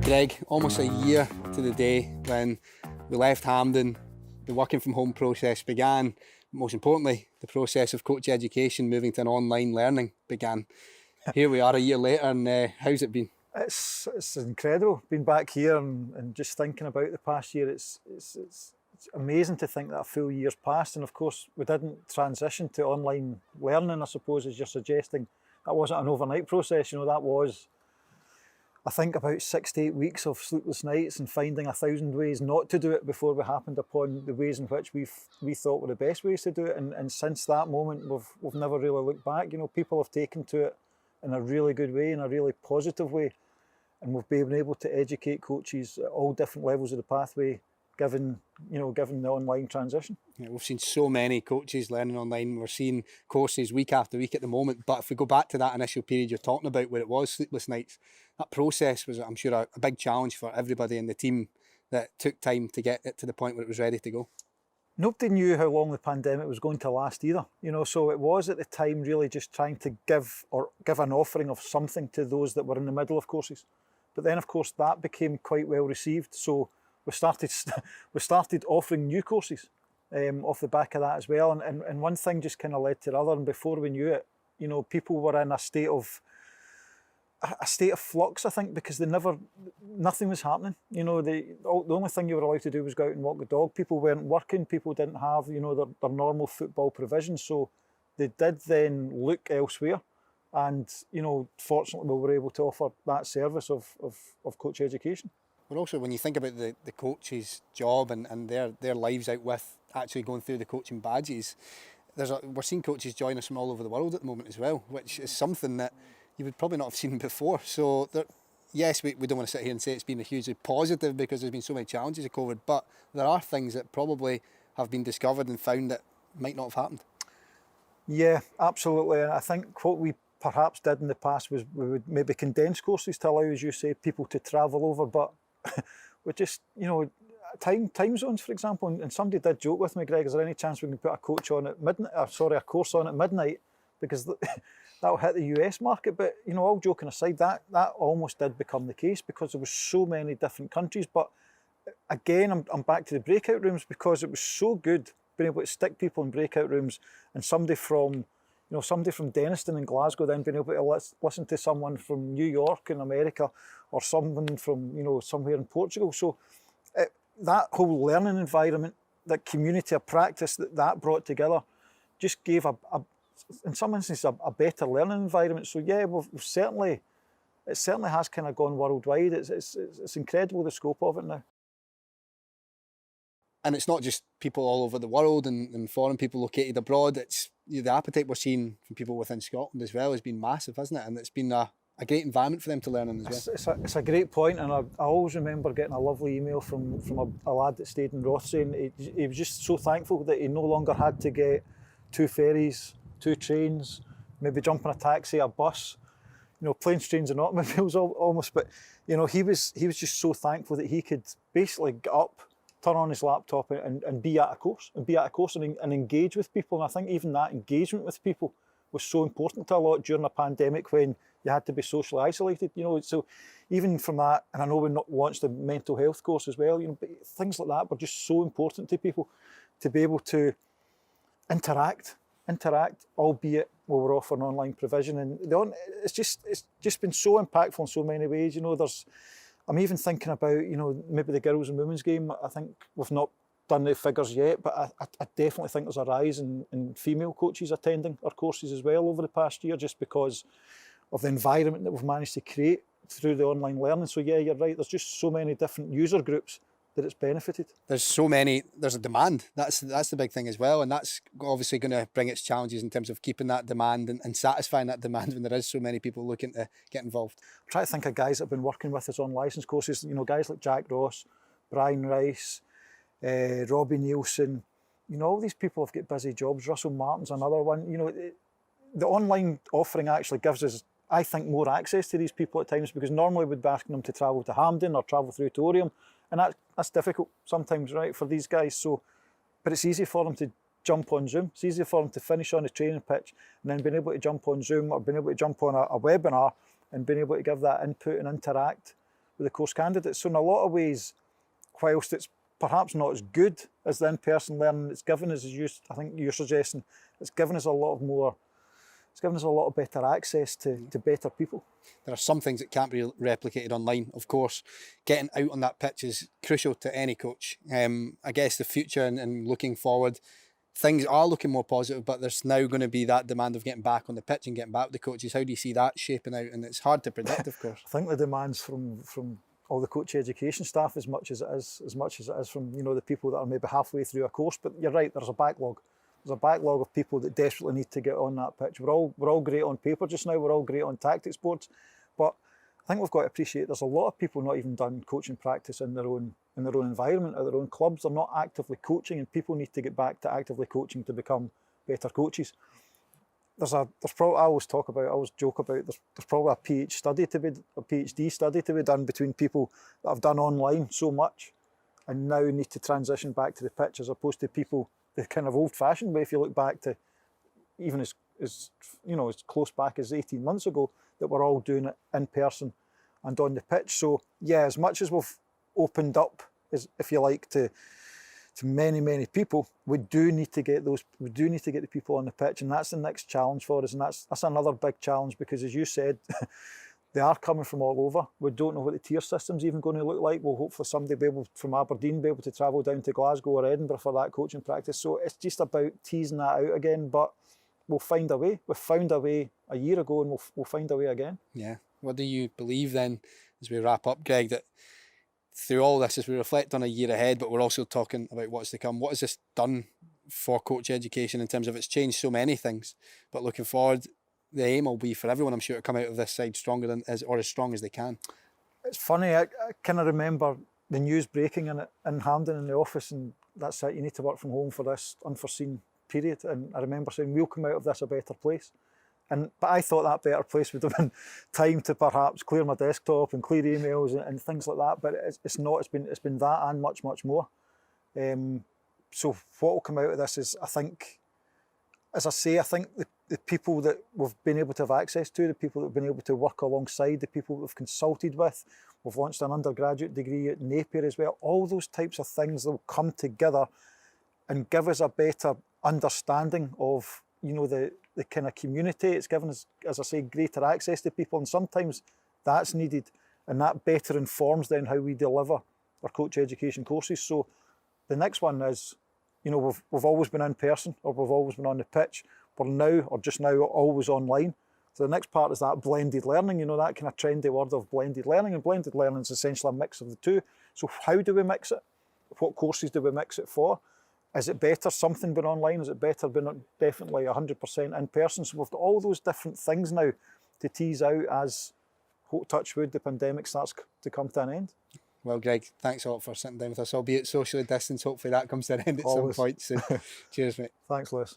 Greig, almost a year to the day when we left Hampden, the working from home process began. Most importantly, the process of coach education moving to an online learning began. Here we are a year later, and how's it been? It's incredible. Being back here and just thinking about the past year, it's amazing to think that a full year's passed. And of course, we didn't transition to online learning, I suppose, as you're suggesting. That wasn't an overnight process. That was, I think, about 6 to 8 weeks of sleepless nights and finding 1,000 ways not to do it before we happened upon the ways in which we thought were the best ways to do it. And since that moment, we've never really looked back. People have taken to it in a really good way, in a really positive way. And we've been able to educate coaches at all different levels of the pathway, given the online transition. Yeah, we've seen so many coaches learning online. We're seeing courses week after week at the moment. But if we go back to that initial period you're talking about, where it was sleepless nights, that process was, I'm sure, a big challenge for everybody in the team that took time to get it to the point where it was ready to go. Nobody knew how long the pandemic was going to last either. So it was at the time really just trying to give an offering of something to those that were in the middle of courses. But then, of course, that became quite well received. So we started offering new courses off the back of that as well. And one thing just kind of led to the other. And before we knew it, people were in a state of flux, I think, because nothing was happening. The only thing you were allowed to do was go out and walk the dog. People weren't working. People didn't have, their normal football provisions. So they did then look elsewhere. And, fortunately, we were able to offer that service of coach education. But also, when you think about the coach's job and their lives out with actually going through the coaching badges, we're seeing coaches join us from all over the world at the moment as well, which is something that you would probably not have seen before. So, yes, we don't want to sit here and say it's been a hugely positive because there's been so many challenges of COVID, but there are things that probably have been discovered and found that might not have happened. Yeah, absolutely. And I think what we perhaps did in the past was we would maybe condense courses to allow, as you say, people to travel over, but we just, time zones, for example, and somebody did joke with me, Greg, is there any chance we can put a course on at midnight, because that'll hit the US market. But, all joking aside, that almost did become the case because there was so many different countries. But again, I'm back to the breakout rooms because it was so good being able to stick people in breakout rooms and somebody from Denniston in Glasgow then being able to listen to someone from New York in America or someone from, somewhere in Portugal. So that whole learning environment, that community of practice that brought together just gave in some instances, a better learning environment. So yeah, it certainly has kind of gone worldwide. It's incredible, the scope of it now. And it's not just people all over the world and foreign people located abroad. It's the appetite we're seeing from people within Scotland as well has been massive, hasn't it? And it's been a great environment for them to learn in as well. It's a great point, and I always remember getting a lovely email from a lad that stayed in Roth saying he was just so thankful that he no longer had to get 2 ferries, 2 trains, maybe jump on a taxi, a bus, planes, trains and automobiles almost. But, he was just so thankful that he could basically get up, turn on his laptop and be at a course and engage with people. And I think even that engagement with people was so important to a lot during a pandemic when you had to be socially isolated. So even from that, and I know we launched a mental health course as well, but things like that were just so important to people to be able to interact, albeit while we're offering online provision. And it's just been so impactful in so many ways. I'm even thinking about, maybe the girls and women's game. I think we've not done the figures yet, but I definitely think there's a rise in female coaches attending our courses as well over the past year, just because of the environment that we've managed to create through the online learning. So yeah, you're right. There's just so many different user groups that it's benefited. There's a demand. That's the big thing as well. And that's obviously going to bring its challenges in terms of keeping that demand and satisfying that demand when there is so many people looking to get involved. I'm trying to think of guys that have been working with us on licence courses, guys like Jack Ross, Brian Rice, Robbie Nielsen, all these people have got busy jobs. Russell Martin's another one. The online offering actually gives us, I think, more access to these people at times, because normally we'd be asking them to travel to Hampden or travel through to Oriam, and that's difficult sometimes, right, for these guys. So, but it's easy for them to jump on Zoom. It's easy for them to finish on the training pitch and then being able to jump on Zoom or being able to jump on a webinar and being able to give that input and interact with the course candidates. So in a lot of ways, whilst it's perhaps not as good as the in-person learning, it's given us, as I think you're suggesting, it's given us a lot of better access to better people. There are some things that can't be replicated online, of course. Getting out on that pitch is crucial to any coach. I guess the future and looking forward, things are looking more positive, but there's now going to be that demand of getting back on the pitch and getting back with the coaches. How do you see that shaping out? And it's hard to predict, of course. I think the demands from all the coach education staff as much as it is from the people that are maybe halfway through a course. But you're right, there's a backlog. There's a backlog of people that desperately need to get on that pitch. We're all great on paper just now. We're all great on tactics boards, but I think we've got to appreciate there's a lot of people not even done coaching practice in their own environment, at their own clubs. They're not actively coaching, and people need to get back to actively coaching to become better coaches. I always joke about there's probably a PhD study to be done between people that have done online so much and now need to transition back to the pitch, as opposed to people the kind of old-fashioned way. If you look back to even as close back as 18 months ago, that we're all doing it in person and on the pitch. So yeah, as much as we've opened up, as if you like, to many people, we do need to get the people on the pitch, and that's the next challenge for us. And that's another big challenge, because as you said, they are coming from all over. We don't know what the tier system's even going to look like. We'll hopefully somebody from Aberdeen be able to travel down to Glasgow or Edinburgh for that coaching practice. So it's just about teasing that out again, but we'll find a way. We found a way a year ago, and we'll find a way again. Yeah. What do you believe then, as we wrap up, Greg, that through all this, as we reflect on a year ahead, but we're also talking about what's to come, what has this done for coach education in terms of it's changed so many things, but looking forward, the aim will be for everyone, I'm sure, to come out of this side stronger as strong as they can. It's funny, I kind of remember the news breaking in Hampden in the office, and that's it, you need to work from home for this unforeseen period. And I remember saying, we'll come out of this a better place. But I thought that better place would have been time to perhaps clear my desktop and clear emails and things like that. But it's not. It's been that and much more. So what will come out of this is, I think, as I say, I think the people that we've been able to have access to, the people that we've been able to work alongside, the people that we've consulted with, we've launched an undergraduate degree at Napier as well. All those types of things that will come together and give us a better understanding of the kind of community. It's given us, as I say, greater access to people, and sometimes that's needed, and that better informs then how we deliver our coach education courses. So the next one is, we've always been in person, or we've always been on the pitch. We're now, or just now, always online. So the next part is that blended learning, that kind of trendy word of blended learning, and blended learning is essentially a mix of the two. So how do we mix it? What courses do we mix it for? Is it better something being online? Is it better being definitely 100% in person? So we've got all those different things now to tease out as, touch wood, the pandemic starts to come to an end. Well, Greg, thanks a lot for sitting down with us, albeit socially distanced. Hopefully that comes to an end at some point soon. Cheers, mate. Thanks, Lewis.